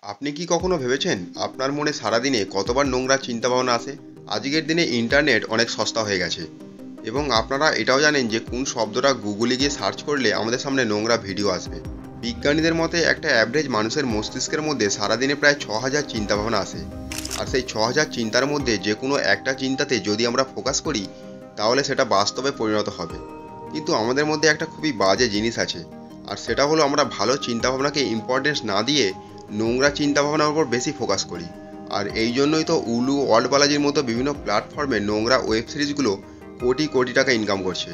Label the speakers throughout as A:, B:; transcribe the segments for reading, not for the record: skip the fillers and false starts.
A: আপনি কি কখনো ভেবেছেন আপনার মনে সারাদিনে কতবার নোংরা চিন্তাভাবনা আসে? আজকের দিনে ইন্টারনেট অনেক সস্তা হয়ে গেছে এবং আপনারা এটাও জানেন যে কোন শব্দটা গুগলে গিয়ে সার্চ করলে আমাদের সামনে নোংরা ভিডিও আসবে। বিজ্ঞানীদের মতে একটা অ্যাভারেজ মানুষের মস্তিষ্কের মধ্যে সারাদিনে প্রায় ৬,০০০ চিন্তাভাবনা আসে। আর সেই ৬,০০০ চিন্তার মধ্যে যে কোনো একটা চিন্তাতে যদি আমরা ফোকাস করি তাহলে সেটা বাস্তবে পরিণত হবে। কিন্তু আমাদের মধ্যে একটা খুবই বাজে জিনিস আছে, আর সেটা হলো আমরা ভালো চিন্তাভাবনাকে ইম্পর্টেন্স না দিয়ে নোংরা চিন্তাভাবনার উপর বেশি ফোকাস করি। আর এই জন্যই তো উলু ওয়ার্ল্ড বালাজির মতো বিভিন্ন প্ল্যাটফর্মে নোংরা ওয়েব সিরিজগুলো কোটি কোটি টাকা ইনকাম করছে।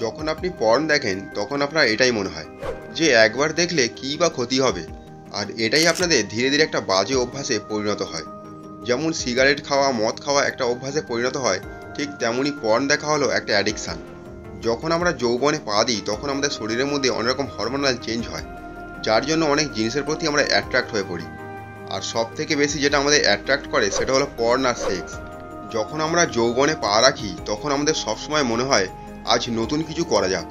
A: যখন আপনি পর্ন দেখেন তখন আপনার এটাই মনে হয় যে একবার দেখলে কী বা ক্ষতি হবে, আর এটাই আপনাদের ধীরে ধীরে একটা বাজে অভ্যাসে পরিণত হয়। যেমন সিগারেট খাওয়া মদ খাওয়া একটা অভ্যাসে পরিণত হয়, ঠিক তেমনই পর্ন দেখা হলো একটা অ্যাডিকশান। যখন আমরা যৌবনে পা দিই তখন আমাদের শরীরের মধ্যে অনেক রকম হরমোনাল চেঞ্জ হয়, যার জন্য অনেক জিনিসের প্রতি আমরা অ্যাট্রাক্ট হয়ে পড়ি। আর সব থেকে বেশি যেটা আমাদের অ্যাট্রাক্ট করে সেটা হলো পর্ন আর সেক্স। যখন আমরা যৌবনে পা রাখি তখন আমাদের সবসময় মনে হয় আজ নতুন কিছু করা যাক,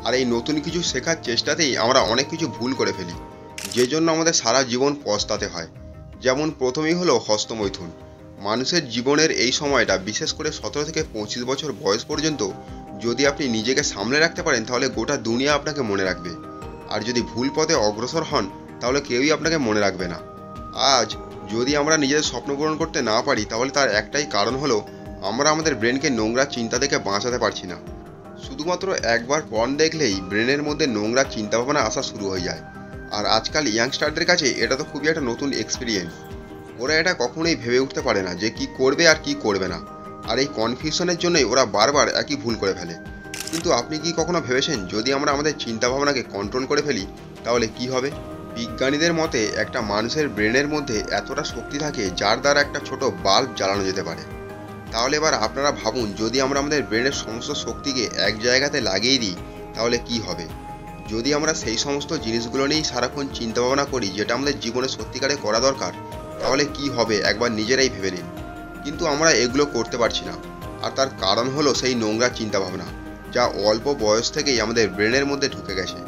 A: আর এই নতুন কিছু শেখার চেষ্টাতেই আমরা অনেক কিছু ভুল করে ফেলি, যে জন্য আমাদের সারা জীবন পস্তাতে হয়। যেমন প্রথমেই হলো হস্তমৈথুন। মানুষের জীবনের এই সময়টা বিশেষ করে ১৭ থেকে ২৫ বছর বয়স পর্যন্ত যদি আপনি নিজেকে সামলে রাখতে পারেন তাহলে গোটা দুনিয়া আপনাকে মনে রাখবে, আর যদি ভুল পথে অগ্রসর হন তাহলে কেউই আপনাকে মনে রাখবে না। আজ যদি আমরা নিজেদের স্বপ্ন পূরণ করতে না পারি তাহলে তার একটাই কারণ হলো আমরা আমাদের ব্রেনকে নোংরা চিন্তা থেকে বাঁচাতে পারছি না। শুধুমাত্র একবার পর্ন দেখলেই ব্রেনের মধ্যে নোংরা চিন্তাভাবনা আসা শুরু হয়ে যায়। আর আজকাল ইয়াংস্টারদের কাছে এটা তো খুবই একটা নতুন এক্সপিরিয়েন্স। ওরা এটা কখনোই ভেবে উঠতে পারে না যে কি করবে আর কি করবে না, আর এই কনফিউশনের জন্যই ওরা বারবার একই ভুল করে ফেলে। কিন্তু আপনি কি কখনো ভেবেছেন যদি আমরা আমাদের চিন্তাভাবনাকে কন্ট্রোল করে ফেলি তাহলে কি হবে? বিজ্ঞানীদের মতে একটা মানুষের ব্রেনের মধ্যে এতটা শক্তি থাকে যার দ্বারা একটা ছোট বাল্ব জ্বালানো যেতে পারে। তাহলে এবার আপনারা ভাবুন যদি আমরা আমাদের ব্রেনের সমস্ত শক্তিকে এক জায়গাতে লাগিয়ে দিই তাহলে কি হবে? যদি আমরা সেই সমস্ত জিনিসগুলো নিয়েই সারাক্ষণ চিন্তাভাবনা করি যেটা আমাদের জীবনে সত্যিকারে করা দরকার, তাহলে কি হবে একবার নিজেরাই ভেবে নিন। কিন্তু আমরা এগুলো করতে পারছি না, আর তার কারণ হলো সেই নোংরা চিন্তাভাবনা যা অল্প বয়স থেকেই আমাদের ব্রেনের মধ্যে ঢুকে গেছে।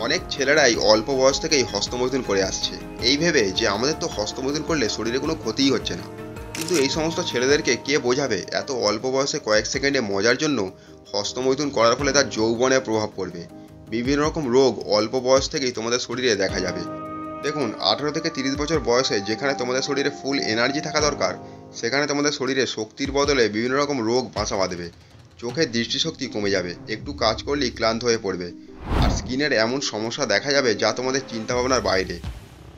A: অনেক ছেলেরাই অল্প বয়স থেকেই হস্তমৈথুন করে আসছে এই ভেবে যে আমাদের তো হস্তমৈথুন করলে শরীরে কোনো ক্ষতিই হচ্ছে না। কিন্তু এই সমস্ত ছেলেদেরকে কে বোঝাবে এত অল্প বয়সে কয়েক সেকেন্ডে মজার জন্য হস্তমৈথুন করার ফলে তার যৌবনে প্রভাব পড়বে। বিভিন্ন রকম রোগ অল্প বয়স থেকেই তোমাদের শরীরে দেখা যাবে। দেখুন, 18 থেকে 30 বছর বয়সে যেখানে তোমাদের শরীরে ফুল এনার্জি থাকা দরকার সেখানে তোমাদের শরীরে শক্তির বদলে বিভিন্ন রকম রোগ বাসা বাঁধবে। চোখের দৃষ্টিশক্তি কমে যাবে, একটু কাজ করলেই ক্লান্ত হয়ে পড়বে, আর স্কিনের এমন সমস্যা দেখা যাবে যা তোমাদের চিন্তাভাবনার বাইরে।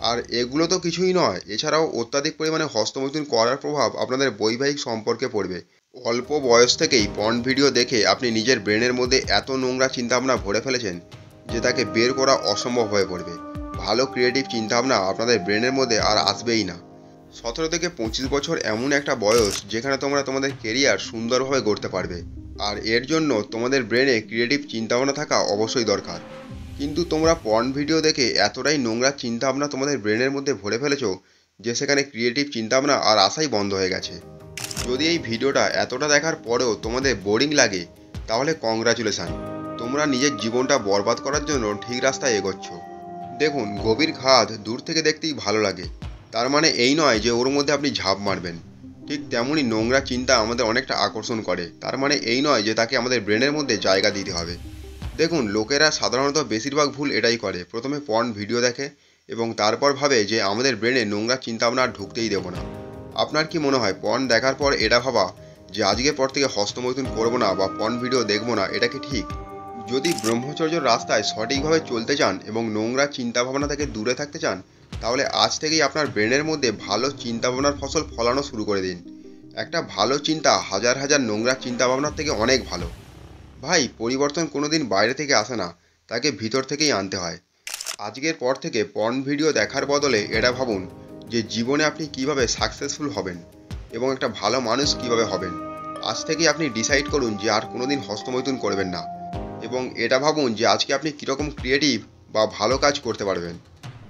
A: আর এগুলো তো কিছুই নয়, এছাড়াও অত্যাধিক পরিমাণে হস্তমৈথুন করার প্রভাব আপনাদের বৈবাহিক সম্পর্কে পড়বে। অল্প বয়স থেকেই পর্ন ভিডিও দেখে আপনি নিজের ব্রেনের মধ্যে এত নোংরা চিন্তাভাবনা ভরে ফেলেছেন যে তাকে বের করা অসম্ভব হয়ে পড়বে। ভালো ক্রিয়েটিভ চিন্তাভাবনা আপনাদের ব্রেনের মধ্যে আর আসবেই না। ১৭ থেকে ২৫ বছর এমন একটা বয়স যেখানে তোমরা তোমাদের কেরিয়ার সুন্দরভাবে গড়তে পারবে, আর এর জন্য তোমাদের ব্রেনে ক্রিয়েটিভ চিন্তাভাবনা থাকা অবশ্যই দরকার। কিন্তু তোমরা পর্ন ভিডিও দেখে এতটাই নোংরা চিন্তাভাবনা তোমাদের ব্রেনের মধ্যে ভরে ফেলেছো যে সেখানে ক্রিয়েটিভ চিন্তাভাবনা আর আসাই বন্ধ হয়ে গেছে। যদি এই ভিডিওটা এতটা দেখার পরেও তোমাদের বোরিং লাগে তাহলে কংগ্রাচুলেশান, তোমরা নিজের জীবনটা বরবাদ করার জন্য ঠিক রাস্তায় এগোচ্ছ। দেখুন, গভীর খাদ দূর থেকে দেখতেই ভালো লাগে, তার মানে এই নয় যে ওর মধ্যে আপনি ঝাঁপ মারবেন। ঠিক তেমনই নোংরা চিন্তা আমাদের অনেকটা আকর্ষণ করে, তার মানে এই নয় যে তাকে আমাদের ব্রেনের মধ্যে জায়গা দিতে হবে। দেখুন, লোকেরা সাধারণত বেশিরভাগ ভুল এটাই করে, প্রথমে পর্ন ভিডিও দেখে এবং তারপর ভাবে যে আমাদের ব্রেনে নোংরা চিন্তাভাবনা আর ঢুকতেই দেবো না। আপনার কি মনে হয় পর্ন দেখার পর এটা ভাবা যে আজকের পর থেকে হস্তমৈথুন করবো না বা পর্ন ভিডিও দেখবো না, এটা কি ঠিক? যদি ব্রহ্মচর্যের রাস্তায় সঠিকভাবে চলতে চান এবং নোংরা চিন্তাভাবনা থেকে দূরে থাকতে চান তাহলে আজ থেকেই আপনার ব্রেনের মধ্যে ভালো চিন্তাভাবনার ফসল ফলানো শুরু করে দিন। একটা ভালো চিন্তা হাজার হাজার নোংরা চিন্তাভাবনার থেকে অনেক ভালো। ভাই, পরিবর্তন কোনোদিন বাইরে থেকে আসে না, তাকে ভিতর থেকেই আনতে হয়। আজকের পর থেকে পর্ন ভিডিও দেখার বদলে এটা ভাবুন যে জীবনে আপনি কিভাবে সাকসেসফুল হবেন এবং একটা ভালো মানুষ কিভাবে হবেন। আজ থেকেই আপনি ডিসাইড করুন যে আর কোনোদিন হস্তমৈথুন করবেন না, এবং এটা ভাবুন যে আজকে আপনি কীরকম ক্রিয়েটিভ বা ভালো কাজ করতে পারবেন।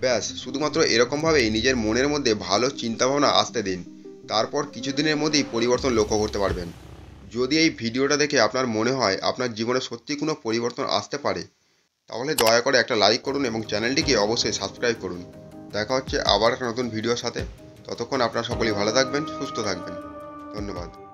A: ব্যাস, শুধুমাত্র এরকমভাবেই নিজের মনের মধ্যে ভালো চিন্তাভাবনা আসতে দিন, তারপর কিছুদিনের মধ্যেই পরিবর্তন লক্ষ্য করতে পারবেন। যদি এই ভিডিওটা দেখে আপনার মনে হয় আপনার জীবনে সত্যি কোনো পরিবর্তন আসতে পারে তাহলে দয়া করে একটা লাইক করুন এবং চ্যানেলটিকে অবশ্যই সাবস্ক্রাইব করুন। দেখা হচ্ছে আবার একটা নতুন ভিডিওর সাথে। ততক্ষণ আপনারা সকলেই ভালো থাকবেন, সুস্থ থাকবেন। ধন্যবাদ।